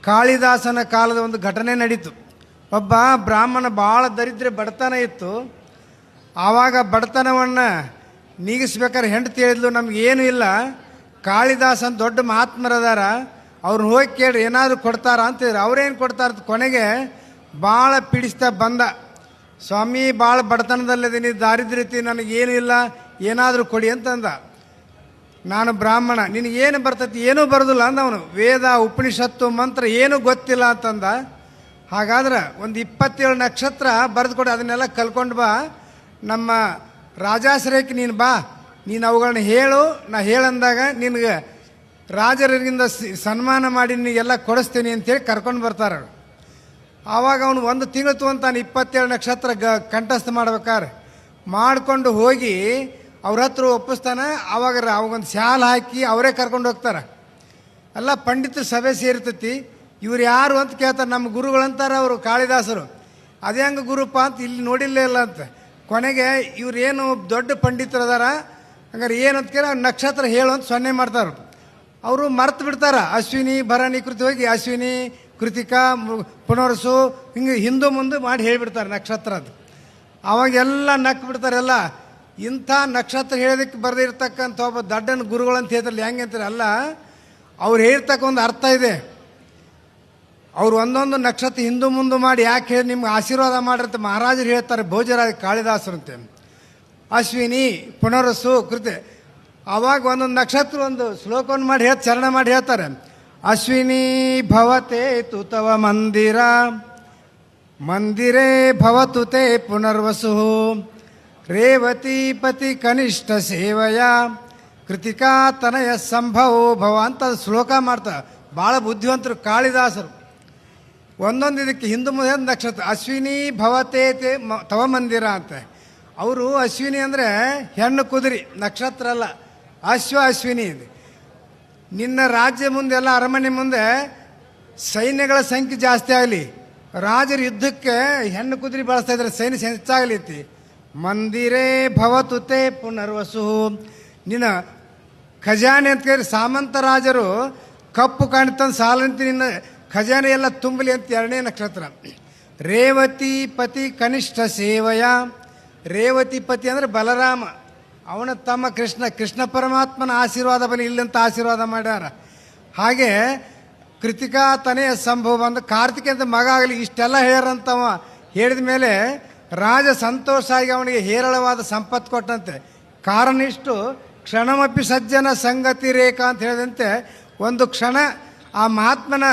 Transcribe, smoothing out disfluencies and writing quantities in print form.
ಕಾಳಿದಾಸನ ಕಾಲದ ಒಂದು ಘಟನೆ ನಡೀತು. ಒಬ್ಬ ಬ್ರಾಹ್ಮಣ ಭಾಳ ದರಿದ್ರೆ ಬಡತನ ಇತ್ತು. ಆವಾಗ ಬಡತನವನ್ನು ನೀಗಿಸ್ಬೇಕಾದ್ರೆ ಹೆಂಡತಿ ಹೇಳಿದ್ಲು, ನಮಗೇನು ಇಲ್ಲ, ಕಾಳಿದಾಸ ಅಂತ ದೊಡ್ಡ ಮಹಾತ್ಮರದಾರ, ಅವ್ರನ್ನ ಹೋಗಿ ಕೇಳಿ ಏನಾದರೂ ಕೊಡ್ತಾರ ಅಂತಿದ್ರು. ಅವ್ರೇನು ಕೊಡ್ತಾರಂತ ಕೊನೆಗೆ ಭಾಳ ಪೀಡಿಸ್ತಾ ಬಂದ. ಸ್ವಾಮಿ, ಭಾಳ ಬಡತನದಲ್ಲಿದ್ದೀನಿ, ದಾರಿದ್ರ್ಯತಿ, ನನಗೇನು ಇಲ್ಲ, ಏನಾದರೂ ಕೊಡಿ ಅಂತಂದ. ನಾನು ಬ್ರಾಹ್ಮಣ, ನಿನಗೇನು ಬರ್ತೈತಿ? ಏನೂ ಬರೋದಿಲ್ಲ ಅಂದವನು. ವೇದ ಉಪನಿಷತ್ತು ಮಂತ್ರ ಏನೂ ಗೊತ್ತಿಲ್ಲ ಅಂತಂದ. ಹಾಗಾದ್ರೆ ಒಂದು 27 ನಕ್ಷತ್ರ ಬರೆದು ಕೊಡಿ, ಅದನ್ನೆಲ್ಲ ಕಲ್ಕೊಂಡು ಬಾ, ನಮ್ಮ ರಾಜಾಶ್ರಯಕ್ಕೆ ನೀನು ಬಾ, ನೀನು ಅವುಗಳನ್ನ ಹೇಳು, ನಾ ಹೇಳಂದಾಗ ನಿನಗೆ ರಾಜರಿಂದ ಸನ್ಮಾನ ಮಾಡಿ ನಿನಗೆಲ್ಲ ಕೊಡಿಸ್ತೀನಿ ಅಂತೇಳಿ ಕರ್ಕೊಂಡು ಬರ್ತಾರೆ. ಆವಾಗ ಅವನು 1 ತಿಂಗಳು ತೊಗೊಂತಾನೆ 27 ನಕ್ಷತ್ರ ಕಂಠಸ್ಥ ಮಾಡ್ಬೇಕಾರೆ. ಮಾಡಿಕೊಂಡು ಹೋಗಿ ಅವ್ರ ಹತ್ರ ಒಪ್ಪಿಸ್ತಾನೆ. ಅವಾಗೊಂದು ಶಾಲೆ ಹಾಕಿ ಅವರೇ ಕರ್ಕೊಂಡು ಹೋಗ್ತಾರೆ. ಎಲ್ಲ ಪಂಡಿತರ ಸಭೆ ಸೇರ್ತೈತಿ. ಇವ್ರು ಯಾರು ಅಂತ ಕೇಳ್ತಾರೆ. ನಮ್ಮ ಗುರುಗಳಂತಾರೆ ಅವರು, ಕಾಳಿದಾಸರು. ಅದೇ ಹಂಗೆ ಗುರುಪ್ಪ ಅಂತ ಇಲ್ಲಿ ನೋಡಿಲ್ಲ ಇಲ್ಲ ಅಂತ. ಕೊನೆಗೆ ಇವ್ರೇನು ದೊಡ್ಡ ಪಂಡಿತರು ಅದಾರ, ಹಂಗಾರೆ ಏನು ಅಂತ ಕೇಳಿ ನಕ್ಷತ್ರ ಹೇಳು ಅಂತ ಸೊನ್ನೆ ಮಾಡ್ತಾರೆ. ಅವರು ಮರ್ತು ಬಿಡ್ತಾರೆ. ಅಶ್ವಿನಿ ಭರಣಿ ಕೃತಿ ಹೋಗಿ ಅಶ್ವಿನಿ ಕೃತಿಕಾ ಪುನರ್ಸು ಹಿಂಗೆ ಹಿಂದೂ ಮುಂದೆ ಮಾಡಿ ಹೇಳಿಬಿಡ್ತಾರೆ ನಕ್ಷತ್ರ ಅದು. ಅವಾಗೆಲ್ಲ ನಕ್ಕು ಬಿಡ್ತಾರೆ. ಎಲ್ಲ ಇಂಥ ನಕ್ಷತ್ರ ಹೇಳೋದಕ್ಕೆ ಬರೆದಿರ್ತಕ್ಕಂಥ ಒಬ್ಬ ದಡ್ಡನ ಗುರುಗಳಂತ ಹೇಳ್ತಾರಲ್ಲ, ಹೆಂಗೆ ಅಂತಾರೆ ಅಲ್ಲ, ಅವ್ರು ಹೇಳಿರ್ತಕ್ಕ ಒಂದು ಅರ್ಥ ಇದೆ. ಅವ್ರು ಒಂದೊಂದು ನಕ್ಷತ್ರ ಹಿಂದೂ ಮುಂದೆ ಮಾಡಿ ಯಾಕೆ ಹೇಳಿ ನಿಮ್ಗೆ ಆಶೀರ್ವಾದ ಮಾಡಿರ್ತ ಮಹಾರಾಜರು ಹೇಳ್ತಾರೆ, ಭೋಜರಾಜ ಕಾಳಿದಾಸರಂತೆ. ಅಶ್ವಿನಿ ಪುನರಸ್ಸು ಕೃತಿ ಆವಾಗ ಒಂದೊಂದು ನಕ್ಷತ್ರ ಒಂದು ಶ್ಲೋಕವನ್ನು ಮಾಡಿ ಚರಣ ಮಾಡಿ ಹೇಳ್ತಾರೆ. ಅಶ್ವಿನಿ ಭವತೆ ತು ತವ ಮಂದಿರ, ಮಂದಿರೇ ಭವತು ತೇ ಪುನರ್ವಸು, ರೇವತಿ ಪತಿ ಕನಿಷ್ಠ ಸೇವಯ, ಕೃತಿಕಾ ತನಯ ಸಂಭವೋ ಭವ ಅಂತ ಶ್ಲೋಕ ಮಾಡ್ತಾರೆ. ಭಾಳ ಬುದ್ಧಿವಂತರು ಕಾಳಿದಾಸರು. ಒಂದೊಂದು ಇದಕ್ಕೆ ಹಿಂದೂ ಮುಂದೆ ನಕ್ಷತ್ರ. ಅಶ್ವಿನಿ ಭವತೆ ತೇ ತವ ಮಂದಿರ ಅಂತ. ಅವರು ಅಶ್ವಿನಿ ಅಂದರೆ ಹೆಣ್ಣು ಕುದುರೆ, ನಕ್ಷತ್ರ ಅಲ್ಲ. ಅಶ್ವಿನಿ ಇದೆ. ನಿನ್ನ ರಾಜ್ಯ ಮುಂದೆ ಎಲ್ಲ ಅರಮನೆ ಮುಂದೆ ಸೈನ್ಯಗಳ ಸಂಖ್ಯೆ ಜಾಸ್ತಿ ಆಗಲಿ, ರಾಜರು ಯುದ್ಧಕ್ಕೆ ಹೆಣ್ಣು ಕುದುರೆ ಬಳಸ್ತಾ ಇದ್ದಾರೆ, ಸೈನ್ಯ ಹೆಚ್ಚಾಗಲಿತಿ. ಮಂದಿರೇ ಭವತು ತೇ ಪುನರ್ವಸು, ನಿನ್ನ ಖಜಾನೆ ಅಂತ ಕೇಳಿ ಸಾಮಂತ ರಾಜರು ಕಪ್ಪು ಕಾಣ್ತಂದು ಸಾಲಂತ ನಿನ್ನ ಖಜಾನೆ ಎಲ್ಲ ತುಂಬಲಿ ಅಂತ 2ನೇ ನಕ್ಷತ್ರ. ರೇವತಿ ಪತಿ ಕನಿಷ್ಠ ಸೇವಯ, ರೇವತಿ ಪತಿ ಅಂದರೆ ಬಲರಾಮ, ಅವನ ತಮ್ಮ ಕೃಷ್ಣ ಪರಮಾತ್ಮನ ಆಶೀರ್ವಾದ ಬಲಿ ಇಲ್ಲಂತ ಆಶೀರ್ವಾದ ಮಾಡ್ಯಾರ. ಹಾಗೆ ಕೃತಿಕಾ ತನೆಯ ಸಂಭವ ಬಂದು ಕಾರ್ತಿಕ ಅಂತ ಮಗ ಆಗಲಿ, ಇಷ್ಟೆಲ್ಲ ಹೇಳ್ಯಾರಂತವ. ಹೇಳಿದ ಮೇಲೆ ರಾಜ ಸಂತೋಷ ಆಗಿ ಅವನಿಗೆ ಹೇರಳವಾದ ಸಂಪತ್ತು ಕೊಟ್ಟಂತೆ. ಕಾರಣ ಇಷ್ಟು, ಕ್ಷಣಮಪಿ ಸಜ್ಜನ ಸಂಗತಿ ರೇಖಾ ಅಂತ ಹೇಳಿದಂತೆ ಒಂದು ಕ್ಷಣ ಆ ಮಹಾತ್ಮನ